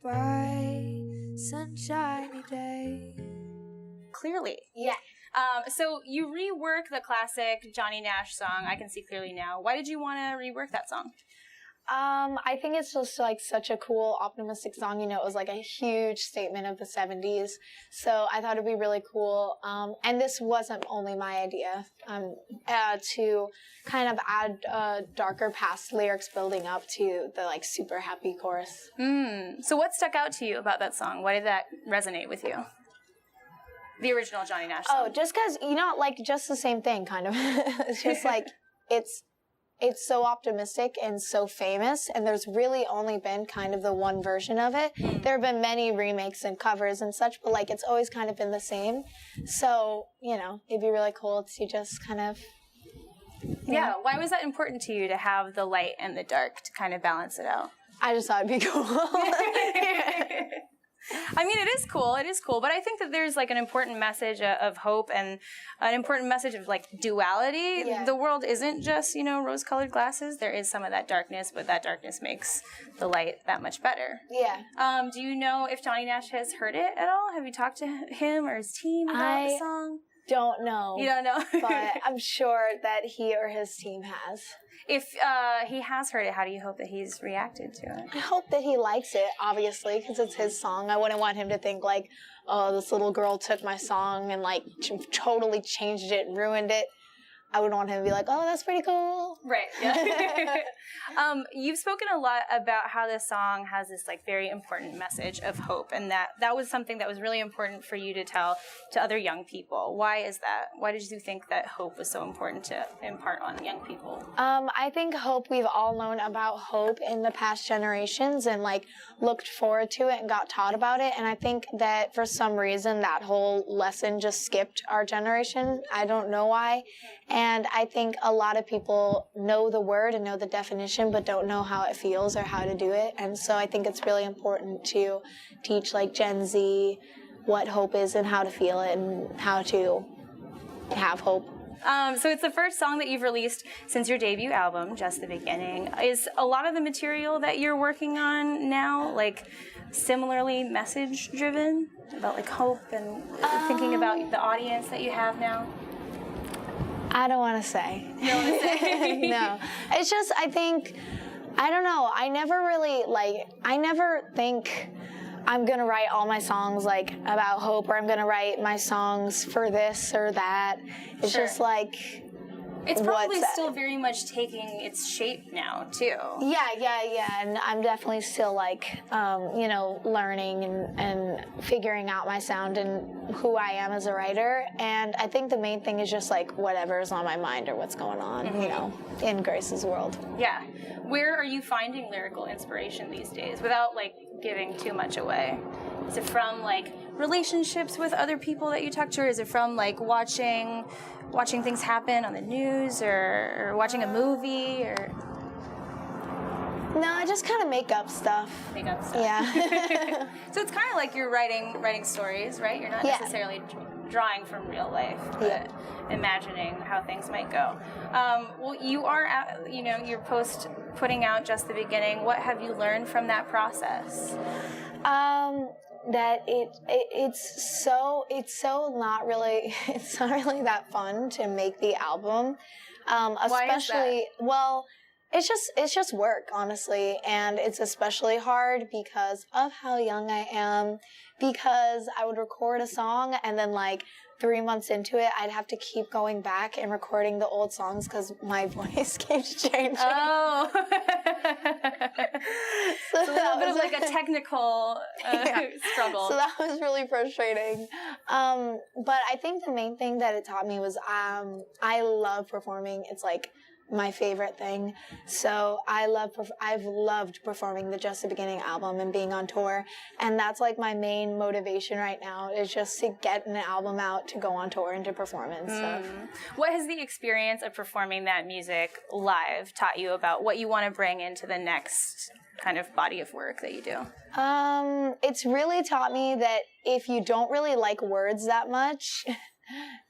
bright, sunshiny day. Clearly. Yeah. So you rework the classic Johnny Nash song, I Can See Clearly Now. Why did you want to rework that song? I think it's just like such a cool, optimistic song. You know, it was like a huge statement of the 70s. So I thought it'd be really cool. And this wasn't only my idea, to kind of add darker past lyrics building up to the like super happy chorus. So what stuck out to you about that song? Why did that resonate with you? The original Johnny Nash song. Oh, just because, you know, like just the same thing kind of. It's just like, it's so optimistic and so famous, and there's really only been kind of the one version of it. There have been many remakes and covers and such, but like it's always kind of been the same. So, you know, it'd be really cool to just kind of... Yeah, why was that important to you to have the light and the dark to kind of balance it out? I just thought it'd be cool. I mean, it is cool, but I think that there's like an important message of hope and an important message of like duality. Yeah. The world isn't just, you know, rose-colored glasses. There is some of that darkness, but that darkness makes the light that much better. Yeah. Do you know if Johnny Nash has heard it at all? Have you talked to him or his team about the song? Don't know. You don't know? But I'm sure that he or his team has. If he has heard it, how do you hope that he's reacted to it? I hope that he likes it, obviously, because it's his song. I wouldn't want him to think like, oh, this little girl took my song and like totally changed it and ruined it. I would want him to be like, oh, that's pretty cool. Right. Yeah. You've spoken a lot about how this song has this like very important message of hope, and that was something that was really important for you to tell to other young people. Why is that? Why did you think that hope was so important to impart on young people? I think hope, we've all known about hope in the past generations and like looked forward to it and got taught about it. And I think that for some reason that whole lesson just skipped our generation. I don't know why. And I think a lot of people know the word and know the definition, but don't know how it feels or how to do it. And so I think it's really important to teach like Gen Z what hope is and how to feel it and how to have hope. So it's the first song that you've released since your debut album, Just the Beginning. Is a lot of the material that you're working on now like similarly message driven about like hope and thinking about the audience that you have now? I don't want to say. You don't want to say? No. It's just, I think, I don't know. I never think I'm going to write all my songs like about hope, or I'm going to write my songs for this or that. It's just like... It's probably still very much taking its shape now, too. Yeah. And I'm definitely still like, learning and figuring out my sound and who I am as a writer. And I think the main thing is just like whatever's on my mind or what's going on, in Grace's world. Yeah. Where are you finding lyrical inspiration these days without like giving too much away? Is it from like relationships with other people that you talk to, or is it from like watching things happen on the news or watching a movie or? No, I just kind of make up stuff. Yeah. So it's kind of like you're writing stories, right? You're not necessarily drawing from real life, but imagining how things might go. Well, you are, you're putting out Just the Beginning. What have you learned from that process? That it's not really that fun to make the album. Especially, why is that? Well, it's just work, honestly, and it's especially hard because of how young I am, because I would record a song and then like 3 months into it, I'd have to keep going back and recording the old songs because my voice keeps changing. Oh. So it's a little bit of like a technical struggle. So that was really frustrating. But I think the main thing that it taught me was I love performing. It's like my favorite thing. So I've loved performing the Just the Beginning album and being on tour, and that's like my main motivation right now is just to get an album out, to go on tour and to perform and stuff. What has the experience of performing that music live taught you about what you want to bring into the next kind of body of work that you do? It's really taught me that if you don't really like words that much,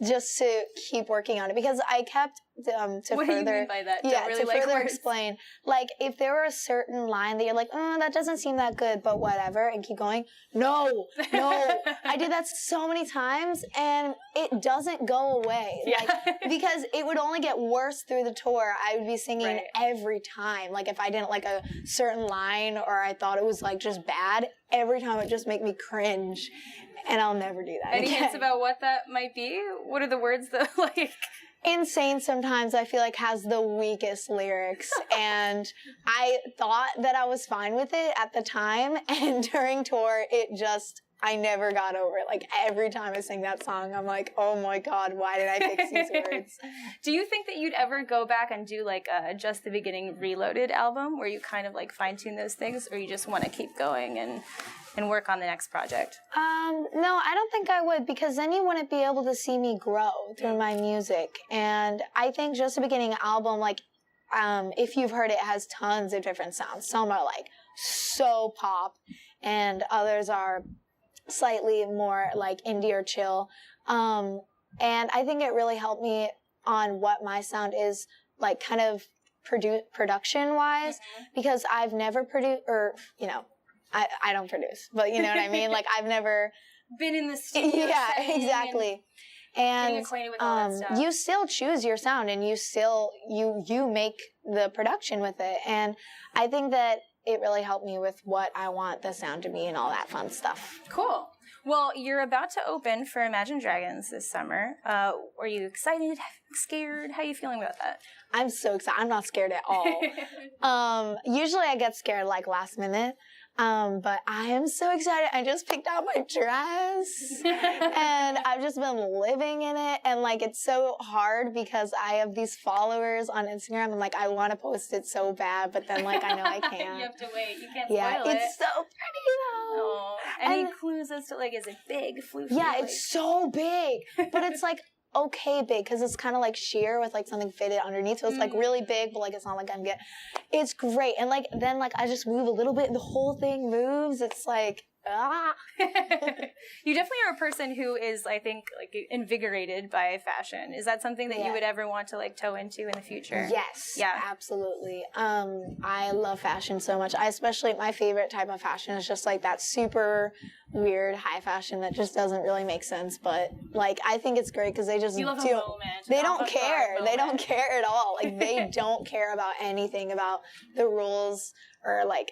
just to keep working on it, because I kept to what further, do you mean by that? yeah, really to like further words. explain, like if there were a certain line that you're like, oh, that doesn't seem that good, but whatever, and keep going. No, I did that so many times, and it doesn't go away. Yeah. Like, because it would only get worse through the tour. I would be singing Right. every time. Like if I didn't like a certain line or I thought it was like just bad, every time it would just make me cringe. And I'll never do that Any again. hints about what that might be? What are the words that like? Insane sometimes I feel like has the weakest lyrics, and I thought that I was fine with it at the time, and during tour I never got over it. Like every time I sing that song, I'm like, oh my God, why did I fix these words? Do you think that you'd ever go back and do like a Just the Beginning Reloaded album where you kind of like fine tune those things, or you just want to keep going and work on the next project? No, I don't think I would, because then you wouldn't be able to see me grow through my music. And I think Just the Beginning album, like, if you've heard it, has tons of different sounds. Some are like so pop, and others are slightly more like indie or chill. And I think it really helped me on what my sound is like, kind of production wise, because I've never produced, or, you know, I don't produce, but you know what I mean? Like I've never been in the studio. Yeah, exactly. And getting acquainted with all that stuff. you still choose your sound, and you still you make the production with it. And I think that it really helped me with what I want the sound to be and all that fun stuff. Cool. Well, you're about to open for Imagine Dragons this summer. Are you excited? Scared? How are you feeling about that? I'm so excited. I'm not scared at all. Usually I get scared like last minute. But I am so excited. I just picked out my dress and I've just been living in it. And like, it's so hard because I have these followers on Instagram and like, I want to post it so bad, but then like, I know I can't. You have to wait. You can't Yeah, spoil it. it's so pretty though. Oh. Any clues as to like, is it big, floofy? Yeah, like... it's so big, but it's like, okay big, because it's kind of like sheer with like something fitted underneath, so it's like really big, but like it's not like I'm getting. It's great, and like then like I just move a little bit and the whole thing moves. It's like You definitely are a person who is, I think, like invigorated by fashion. Is that something that you would ever want to like toe into in the future? Yes, yeah, absolutely. I love fashion so much. Especially my favorite type of fashion is just like that super weird high fashion that just doesn't really make sense. But like I think it's great because they just you love a moment. They don't care. They don't care at all. Like they don't care about anything about the rules or like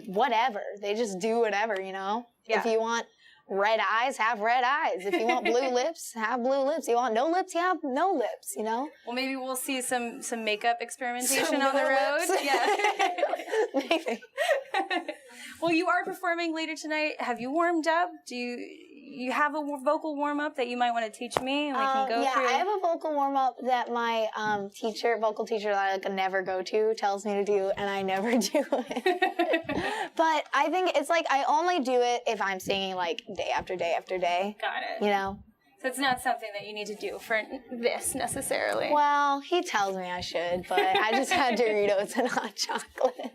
whatever. They just do whatever, you know? Yeah. If you want red eyes, have red eyes. If you want blue lips, have blue lips. You want no lips, you have no lips, you know? Well, maybe we'll see some makeup experimentation on the road. Lips. Yeah. Maybe. Well, you are performing later tonight. Have you warmed up? Do you have a vocal warm-up that you might want to teach me and we can go through? I have a vocal warm-up that my vocal teacher that I like never go to tells me to do, and I never do it. But I think it's like I only do it if I'm singing like day after day after day. Got it. You know? So it's not something that you need to do for this necessarily. Well, he tells me I should, but I just had Doritos and hot chocolate.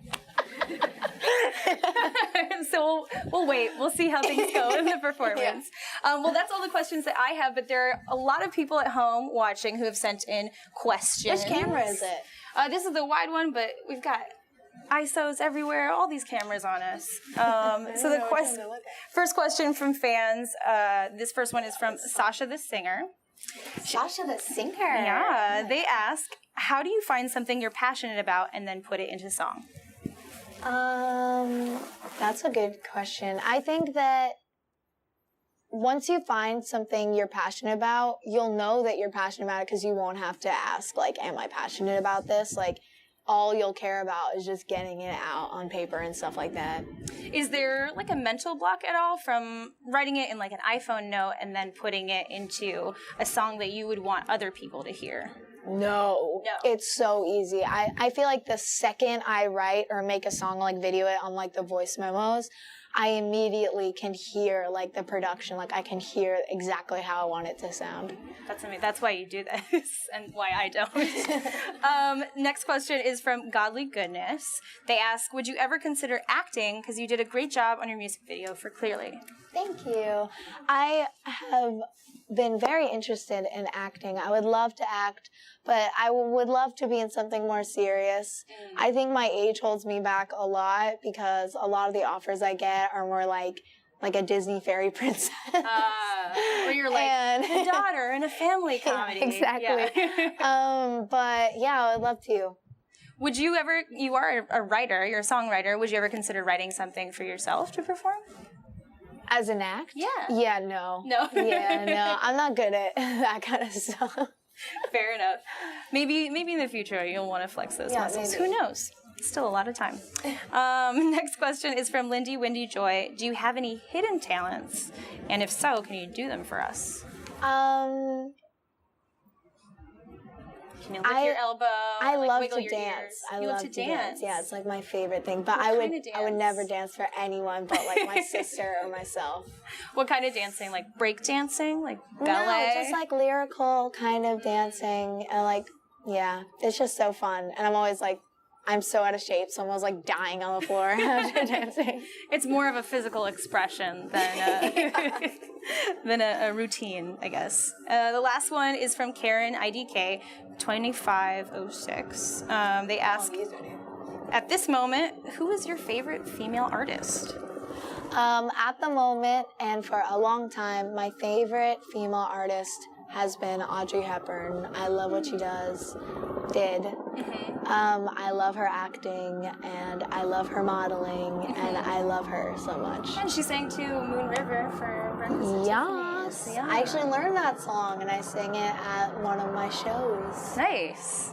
So we'll wait. We'll see how things go in the performance. Yeah. Well, that's all the questions that I have, but there are a lot of people at home watching who have sent in questions. Which camera is it? This is the wide one, but we've got ISOs everywhere, all these cameras on us. So the first question from fans, this first one is from Sasha the Singer. Sasha the Singer? Yeah, they ask, how do you find something you're passionate about and then put it into song? That's a good question. I think that once you find something you're passionate about, you'll know that you're passionate about it because you won't have to ask, like, am I passionate about this? Like, all you'll care about is just getting it out on paper and stuff like that. Is there, like, a mental block at all from writing it in, like, an iPhone note and then putting it into a song that you would want other people to hear? No. It's so easy. I feel like the second I write or make a song, like video it on like the voice memos, I immediately can hear like the production. Like I can hear exactly how I want it to sound. That's amazing. That's why you do this and why I don't. Next question is from Godly Goodness. They ask, would you ever consider acting? Because you did a great job on your music video for Clearly. Thank you. I have been very interested in acting. I would love to act, but I would love to be in something more serious. I think my age holds me back a lot because a lot of the offers I get are more like a Disney fairy princess. Where you're like a daughter in a family comedy. Yeah, exactly. Yeah. But yeah, I would love to. Would you ever, you are a writer, you're a songwriter, would you ever consider writing something for yourself to perform? As an act? Yeah. Yeah, no. No? Yeah, no. I'm not good at that kind of stuff. Fair enough. Maybe in the future you'll want to flex those muscles. Maybe. Who knows? Still a lot of time. Next question is from Lindy Windy Joy. Do you have any hidden talents? And if so, can you do them for us? Can you lift your elbow? I love wiggle to your dance. ears? I You love to dance. Yeah, it's like my favorite thing. But What I kind of would dance? never dance for anyone but like my sister or myself. What kind of dancing? Like break dancing? Like ballet? No, just like lyrical kind of dancing. And like, yeah, it's just so fun. And I'm always like, I'm so out of shape, so I'm always like dying on the floor after dancing. It's more of a physical expression than a routine, I guess. The last one is from Karen IDK 2506. They ask, at this moment, who is your favorite female artist? At the moment, and for a long time, my favorite female artist has been Audrey Hepburn. I love what she did. I love her acting, and I love her modeling, and I love her so much. And she sang to Moon River for Breakfast Yes. Yeah. I actually learned that song, and I sing it at one of my shows. Nice.